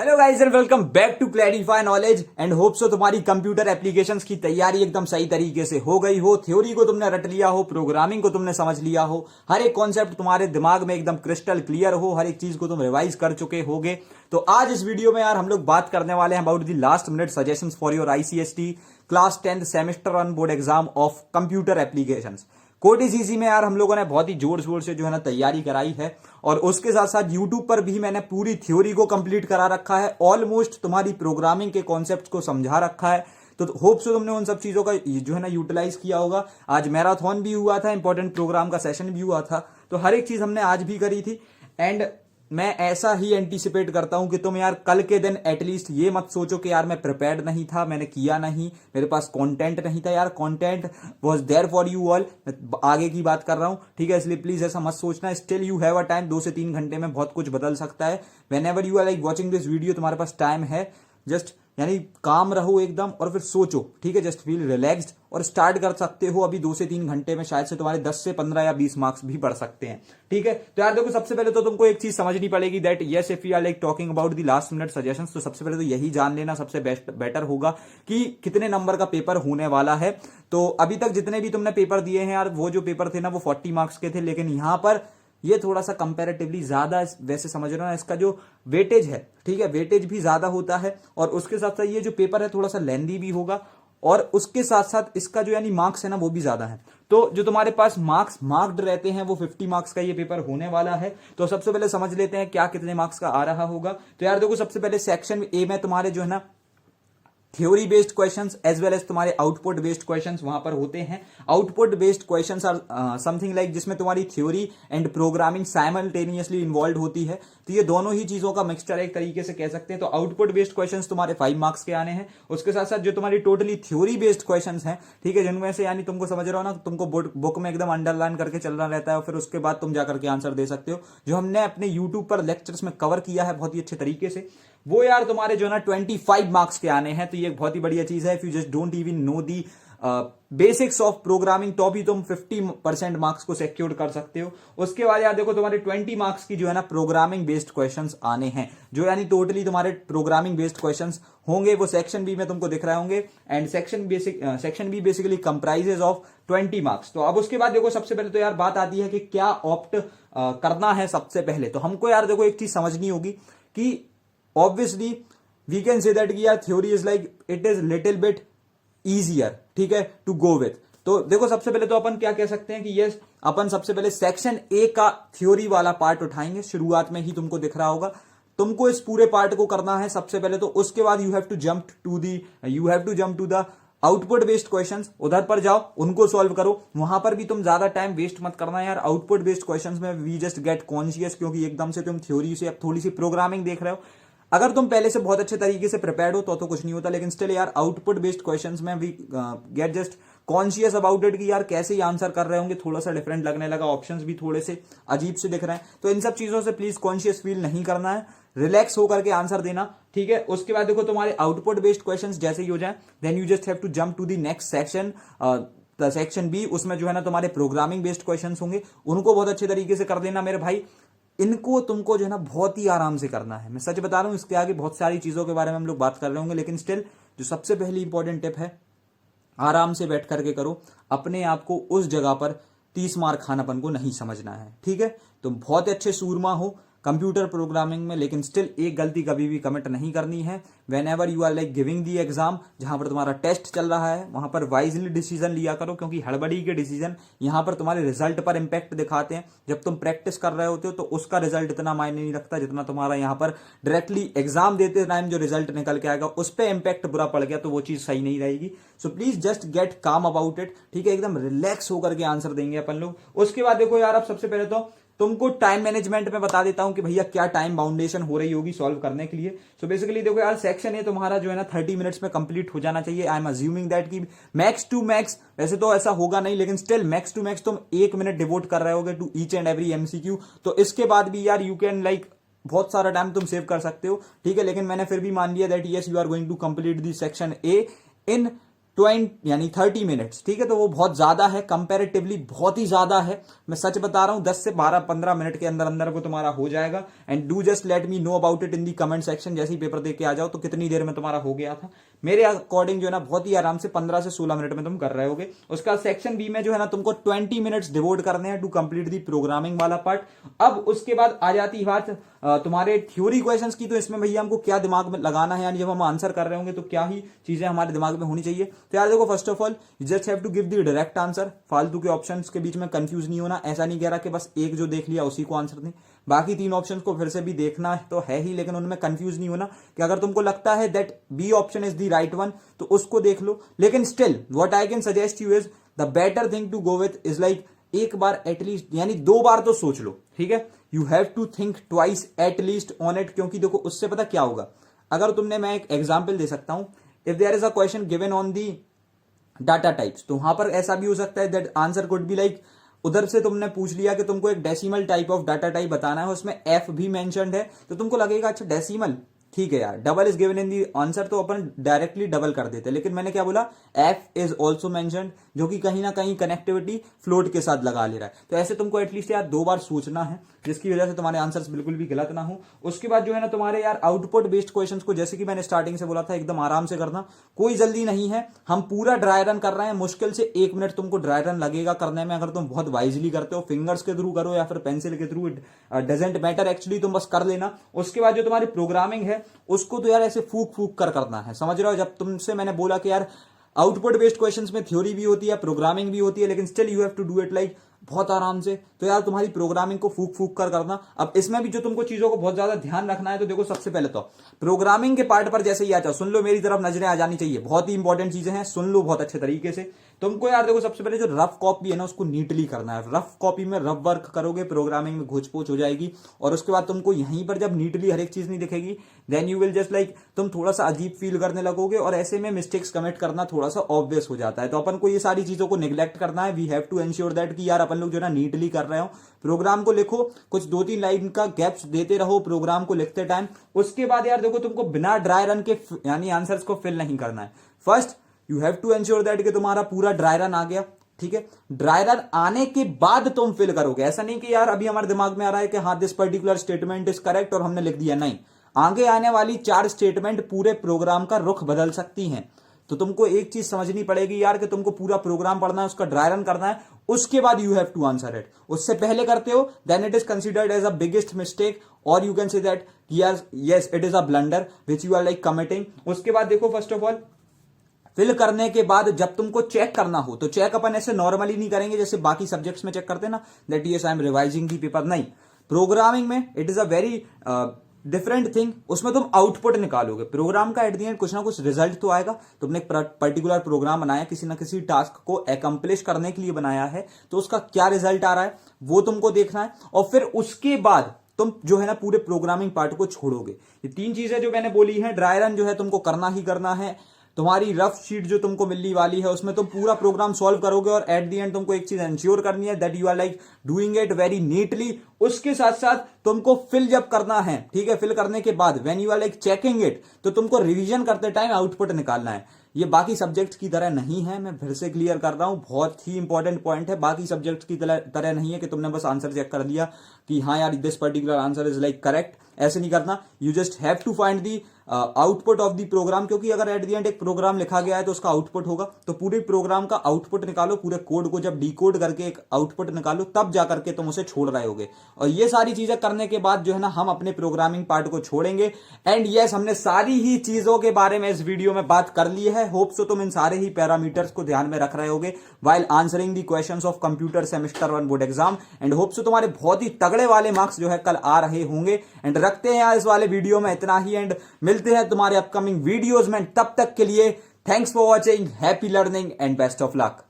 Hello guys and welcome back to clarify knowledge and hope so तुम्हारी computer applications की तैयारी एकदम सही तरीके से हो गई हो। थ्योरी को तुमने रट लिया हो, प्रोग्रामिंग को तुमने समझ लिया हो, हर एक कॉन्सेप्ट तुम्हारे दिमाग में एकदम क्रिस्टल क्लियर हो, हर एक चीज को तुम रिवाइज कर चुके होगे। तो आज इस वीडियो में यार हम लोग बात करने वाले हैं about the last minute suggestions for your ICST class 10th semester on board exam of computer applications. Code is easy में यार हम लोगों ने बहुत ही जोर शोर से जो है ना तैयारी कराई है और उसके साथ साथ यूट्यूब पर भी मैंने पूरी थ्योरी को कंप्लीट करा रखा है। ऑलमोस्ट तुम्हारी प्रोग्रामिंग के कॉन्सेप्ट को समझा रखा है। तो होप सो तुमने उन सब चीजों का जो है ना यूटिलाइज किया होगा। आज मैराथन भी हुआ था, इंपॉर्टेंट प्रोग्राम का सेशन भी हुआ था, तो हर एक चीज हमने आज भी करी थी। एंड मैं ऐसा ही एंटीसिपेट करता हूं कि तुम यार कल के दिन एटलीस्ट ये मत सोचो कि यार मैं प्रिपेयर्ड नहीं था, मैंने किया नहीं, मेरे पास कंटेंट नहीं था। यार content was there for you all. आगे की बात कर रहा हूं, ठीक है, इसलिए प्लीज ऐसा मत सोचना। Still you have a time, 2 से 3 घंटे में बहुत कुछ बदल सकता है। Whenever you are like watching this video, तुम्हारे पास टाइम है, जस्ट यानी काम रहो एकदम और फिर सोचो, ठीक है, जस्ट फील रिलैक्स्ड और स्टार्ट कर सकते हो। अभी 2 से 3 घंटे में शायद से तुम्हारे 10 से 15 या 20 मार्क्स भी बढ़ सकते हैं, ठीक है। तो यार देखो, सबसे पहले तो तुमको एक चीज समझनी पड़ेगी that yes if you are like talking about the last minute suggestions, तो सबसे पहले तो यही जान लेना सबसे बेटर होगा कि कितने नंबर का पेपर होने वाला है। तो अभी तक जितने भी तुमने पेपर दिए हैं यार, वो जो पेपर थे ना वो 40 मार्क्स के थे, लेकिन यहां पर ये थोड़ा सा कंपैरेटिवली ज्यादा, वैसे समझ रहे हो ना, इसका जो वेटेज है, ठीक है, वेटेज भी ज्यादा होता है। और उसके साथ साथ ये जो पेपर है थोड़ा सा लेंदी भी होगा और उसके साथ साथ इसका जो यानी मार्क्स है ना वो भी ज्यादा है। तो जो तुम्हारे पास मार्क्स मार्क्ड रहते हैं वो 50 मार्क्स का ये पेपर होने वाला है। तो सबसे पहले समझ लेते हैं क्या कितने मार्क्स का आ रहा होगा। तो यार देखो, सबसे पहले सेक्शन ए में तुम्हारे जो है ना theory based questions as well as तुम्हारे आउटपुट बेस्ड क्वेश्चंस वहां पर होते हैं। Output based questions are something like जिसमें तुम्हारी theory and programming simultaneously involve होती है। तो ये दोनों ही चीजों का मिक्सचर एक तरीके से कह सकते हैं। तो आउटपुट बेस्ड क्वेश्चंस तुम्हारे 5 मार्क्स के आने हैं। उसके साथ साथ जो तुम्हारी टोटली थ्योरी बेस्ड क्वेश्चंस हैं, ठीक है, जिनमें से यानी तुमको समझ रहे हो ना, तुमको बुक में एकदम अंडरलाइन करके चलना रहता है और फिर उसके बाद तुम जाकर के आंसर दे सकते हो, जो हमने अपने यूट्यूब पर लेक्चर्स में कवर किया है बहुत ही अच्छे तरीके से। वो यार तुम्हारे जो ना 25 मार्क्स के आने हैं। तो ये बहुत ही बढ़िया चीज है। If you just don't even know the basics of programming, तो भी तुम 50% मार्क्स को सिक्योर कर सकते हो। उसके बाद यार देखो, तुम्हारे 20 मार्क्स की जो है ना प्रोग्रामिंग बेस्ड क्वेश्चंस आने हैं, जो यानी टोटली तुम्हारे प्रोग्रामिंग बेस्ड क्वेश्चंस होंगे। वो सेक्शन बी में तुमको दिख रहे होंगे and section B basically comprises of 20 marks. तो अब उसके बाद देखो, सबसे पहले तो यार बात आती है कि क्या ऑप्ट करना है। सबसे पहले तो हमको यार देखो एक चीज समझनी होगी कि obviously we can say that कि यार theory is like it is little bit easier, ठीक है, टू गो विथ। तो देखो, सबसे पहले तो अपन क्या कह सकते हैं कि यस, अपन सबसे पहले सेक्शन ए का थ्योरी वाला पार्ट उठाएंगे। शुरुआत में ही तुमको दिख रहा होगा, तुमको इस पूरे पार्ट को करना है सबसे पहले। तो उसके बाद you have to jump to the output based questions. उधर पर जाओ, उनको सॉल्व करो। वहां पर भी तुम ज्यादा टाइम वेस्ट मत करना यार। आउटपुट बेस्ड क्वेश्चंस में वी जस्ट गेट कॉन्शियस, क्योंकि एकदम से तुम थ्योरी से अब थोड़ी सी प्रोग्रामिंग देख रहे हो। अगर तुम पहले से बहुत अच्छे तरीके से प्रिपेयर्ड हो तो कुछ नहीं होता, लेकिन स्टिल यार आउटपुट बेस्ड क्वेश्चंस में we get just conscious about it कि यार कैसे ही आंसर कर रहे होंगे। थोड़ा सा डिफरेंट लगने लगा, ऑप्शंस भी थोड़े से अजीब से दिख रहे हैं। तो इन सब चीजों से प्लीज कॉन्शियस फील नहीं करना है, रिलैक्स होकर के आंसर देना, ठीक है। उसके बाद देखो, तुम्हारे आउटपुट बेस्ड क्वेश्चंस जैसे ही हो जाए, then you just have to jump to the next section, section B. उसमें जो है ना तुम्हारे प्रोग्रामिंग बेस्ड क्वेश्चंस होंगे, उनको बहुत अच्छे तरीके से कर देना मेरे भाई। इनको तुमको जो है ना बहुत ही आराम से करना है। मैं सच बता रहा हूं, इसके आगे बहुत सारी चीजों के बारे में हम लोग बात कर रहे होंगे, लेकिन स्टिल जो सबसे पहली इंपॉर्टेंट टिप है, आराम से बैठ करके करो। अपने आप को उस जगह पर 30 मार खानापन को नहीं समझना है, ठीक है। तुम बहुत अच्छे सूरमा हो कंप्यूटर प्रोग्रामिंग में, लेकिन स्टिल एक गलती कभी भी कमिट नहीं करनी है। Whenever you are like giving the exam, जहां पर तुम्हारा टेस्ट चल रहा है, वहां पर वाइजली डिसीजन लिया करो, क्योंकि हड़बड़ी के डिसीजन यहां पर तुम्हारे रिजल्ट पर इंपैक्ट दिखाते हैं। जब तुम प्रैक्टिस कर रहे होते हो तो उसका रिजल्ट इतना मायने नहीं रखता जितना तुम्हारा यहां पर डायरेक्टली एग्जाम देते टाइम जो रिजल्ट निकल के आएगा उस पर इंपैक्ट बुरा पड़ गया तो वो चीज सही नहीं रहेगी। सो प्लीज जस्ट गेट काम अबाउट इट, ठीक है, एकदम रिलैक्स होकर के आंसर देंगे अपन लोग। उसके बाद देखो यार, अब सबसे पहले तो तुमको टाइम मैनेजमेंट में बता देता हूं कि भैया क्या टाइम बाउंडेशन हो रही होगी सॉल्व करने के लिए। सो बेसिकली देखो यार, सेक्शन ए तुम्हारा जो है ना 30 मिनट्स में कंप्लीट हो जाना चाहिए। आई एम अज्यूमिंग दैट कि मैक्स टू मैक्स, वैसे तो ऐसा होगा नहीं, लेकिन स्टिल मैक्स टू मैक्स तुम 1 मिनट डिवोट कर रहे होगे to each and every MCQ. तो इसके बाद भी यार यू कैन लाइक बहुत सारा टाइम तुम सेव कर सकते हो, ठीक है। लेकिन मैंने फिर भी मान लिया that yes you are going to complete the section A in 20 यानी 30 मिनट्स, ठीक है। तो वो बहुत ज्यादा है, कंपैरेटिवली बहुत ही ज्यादा है। मैं सच बता रहा हूं, 10 से 12-15 मिनट के अंदर अंदर वो तुम्हारा हो जाएगा। And do just let me know about it in the comment section. जैसे ही पेपर दे के आ जाओ तो कितनी देर में तुम्हारा हो गया था। मेरे अकॉर्डिंग जो है ना बहुत ही आराम से 15 से 16 मिनट में तुम कर रहे होगे। उसका सेक्शन बी में जो है ना तुमको 20 मिनट्स डिवोट करने हैं टू कंप्लीट दी प्रोग्रामिंग वाला पार्ट। अब उसके बाद आ जाती बात तुम्हारे थ्योरी क्वेश्चंस की। तो इसमें भैया हमको क्या दिमाग में लगाना है, यानी जब हम आंसर कर रहे होंगे तो क्या ही चीजें हमारे दिमाग में होनी चाहिए। तो यार देखो, first of all you just have to give the direct answer. फालतू के ऑप्शंस के बीच में कंफ्यूज नहीं होना। ऐसा नहीं कह रहा कि बस एक जो देख लिया उसी को आंसर दें, बाकी 3 ऑप्शंस को फिर से भी देखना है तो है ही, लेकिन उनमें कंफ्यूज नहीं होना। कि अगर तुमको लगता है that B option is the right one तो उसको देख लो। लेकिन still what I can suggest you is the better thing to go with is like एक बार एटलीस्ट, यानी 2 बार तो सोच लो, ठीक है। You have to think twice at least on it. क्योंकि देखो उससे पता क्या होगा, अगर तुमने, मैं एक एग्जाम्पल दे सकता हूं, if there is a question given on the data types, तो वहां पर ऐसा भी हो सकता है that answer could be like, उधर से तुमने पूछ लिया कि तुमको एक decimal type of data type बताना है, उसमें एफ भी मेंशन्ड है, तो तुमको लगेगा अच्छा डेसिमल, ठीक है यार, double is given in the answer तो अपन डायरेक्टली डबल कर देते। लेकिन मैंने क्या बोला, एफ इज ऑल्सो मेंशन्ड, जो कि कहीं ना कहीं कनेक्टिविटी फ्लोट के साथ लगा ले रहा है। तो ऐसे तुमको एटलीस्ट यार 2 बार सोचना है, जिसकी वजह से तुम्हारे आंसर्स बिल्कुल भी गलत ना हो। उसके बाद जो है ना तुम्हारे यार आउटपुट बेस्ड क्वेश्चंस को, जैसे कि मैंने स्टार्टिंग से बोला था, एकदम आराम से करना, कोई जल्दी नहीं है। हम पूरा ड्राई रन कर रहे हैं, मुश्किल से 1 मिनट तुमको ड्राई रन लगेगा करने में। अगर तुम बहुत वाइजली करते हो, फिंगर्स के थ्रू करो या फिर पेंसिल के through, it doesn't matter, actually तुम बस कर लेना। उसके बाद जो तुम्हारी प्रोग्रामिंग है उसको तो यार ऐसे फूक फूक कर करना है, समझ रहे हो। जब तुमसे मैंने बोला कि यार आउटपुट बेस्ड क्वेश्चंस में थ्योरी भी होती है, प्रोग्रामिंग भी होती है, लेकिन still you have to do it like बहुत आराम से। तो यार तुम्हारी प्रोग्रामिंग को फूक फूक कर करना। अब इसमें भी जो तुमको चीजों को बहुत ज्यादा ध्यान रखना है, तो देखो सबसे पहले तो प्रोग्रामिंग के पार्ट पर जैसे ही आ जाओ, सुन लो, मेरी तरफ नजरें आ जानी चाहिए, बहुत ही इंपॉर्टेंट चीजें हैं, सुन लो बहुत अच्छे तरीके से। तुमको यार देखो सबसे पहले जो रफ कॉपी है ना उसको नीटली करना है। रफ कॉपी में रफ वर्क करोगे, प्रोग्रामिंग में घोच पोच हो जाएगी। और उसके बाद तुमको यहीं पर जब नीटली हर एक चीज नहीं दिखेगी, then you will just like, तुम थोड़ा सा अजीब फील करने लगोगे, और ऐसे में मिस्टेक्स कमिट करना थोड़ा सा ऑब्वियस हो जाता है। तो अपन को ये सारी चीजों को निगलेक्ट करना है। We have to ensure that कि यार अपन लोग जो ना नीटली कर रहे हो। प्रोग्राम को लिखो, कुछ 2-3 लाइन का गैप्स देते रहो प्रोग्राम को लिखते टाइम। उसके बाद यार देखो तुमको बिना ड्राई रन के यानी आंसर्स को फिल नहीं करना है। First you have to ensure that कि तुम्हारा पूरा ड्राई रन आ गया, ठीक है। ड्राई रन आने के बाद तुम फिल करोगे। ऐसा नहीं कि यार अभी हमारे दिमाग में आ रहा है कि हाँ this particular statement is correct और हमने लिख दिया, नहीं। आगे आने वाली 4 स्टेटमेंट पूरे प्रोग्राम का रुख बदल सकती हैं। तो तुमको एक चीज समझनी पड़ेगी यार कि तुमको पूरा प्रोग्राम पढ़ना है, उसका ड्राई रन करना है, उसके बाद you have to answer it. उससे पहले करते हो then it is considered as a biggest mistake, और you can say that yes it is a blunder which you are like committing. उसके बाद देखो फर्स्ट ऑफ ऑल फिल करने के बाद जब तुमको चेक करना हो, तो चेक अपन ऐसे नॉर्मली नहीं करेंगे जैसे बाकी सब्जेक्ट्स में चेक करते हैं ना, that yes I am revising the paper. नहीं, प्रोग्रामिंग में it is a very different thing. उसमें तुम आउटपुट निकालोगे प्रोग्राम का, एट द एंड कुछ ना कुछ रिजल्ट तो आएगा। तुमने एक पर्टिकुलर प्रोग्राम बनाया, किसी ना किसी टास्क को एकम्प्लिश करने के लिए बनाया है, तो उसका क्या रिजल्ट आ रहा है वो तुमको देखना है। और फिर उसके बाद तुम जो है ना पूरे प्रोग्रामिंग पार्ट को छोड़ोगे। ये 3 चीजें जो मैंने बोली है, ड्राई रन जो है तुमको करना ही करना है। तुम्हारी रफ शीट जो तुमको मिलने वाली है उसमें तुम पूरा प्रोग्राम सॉल्व करोगे, और एट द एंड तुमको एक चीज एंश्योर करनी है that you are like doing it very neatly. उसके साथ साथ तुमको फिल जब करना है, ठीक है, फिल करने के बाद when you are like checking it, तो तुमको रिवीजन करते टाइम आउटपुट निकालना है। ये बाकी सब्जेक्ट्स की तरह नहीं है, मैं फिर से क्लियर कर रहा हूं, बहुत ही इंपॉर्टेंट पॉइंट है। बाकी सब्जेक्ट्स की तरह नहीं है कि तुमने बस आंसर चेक कर लिया कि हाँ यार this particular answer is like correct, ऐसे नहीं करना। You just have to find the output of the program, क्योंकि अगर एट द एंड एक प्रोग्राम लिखा गया है तो उसका आउटपुट होगा। तो पूरे प्रोग्राम का आउटपुट निकालो, पूरे कोड को जब डिकोड करके एक आउटपुट निकालो, तब जाकर के तुम उसे छोड़ रहे होगे। और ये सारी चीजें करने के बाद जो है ना हम अपने प्रोग्रामिंग पार्ट को छोड़ेंगे। एंड यस, हमने सारी ही चीजों के बारे में इस वीडियो में बात कर ली है। होप सो तुम इन सारे ही पैरामीटर्स को ध्यान में रख रहे होगे while answering the questions of computer semester 1 board exam. And hope सो तुम्हारे बहुत ही तगड़े वाले मार्क्स जो है कल आ रहे होंगे। एंड रखते हैं यार इस वाले वीडियो में इतना ही, एंड मिलते हैं तुम्हारे अपकमिंग वीडियोज में। तब तक के लिए thanks for watching, happy learning and best of luck.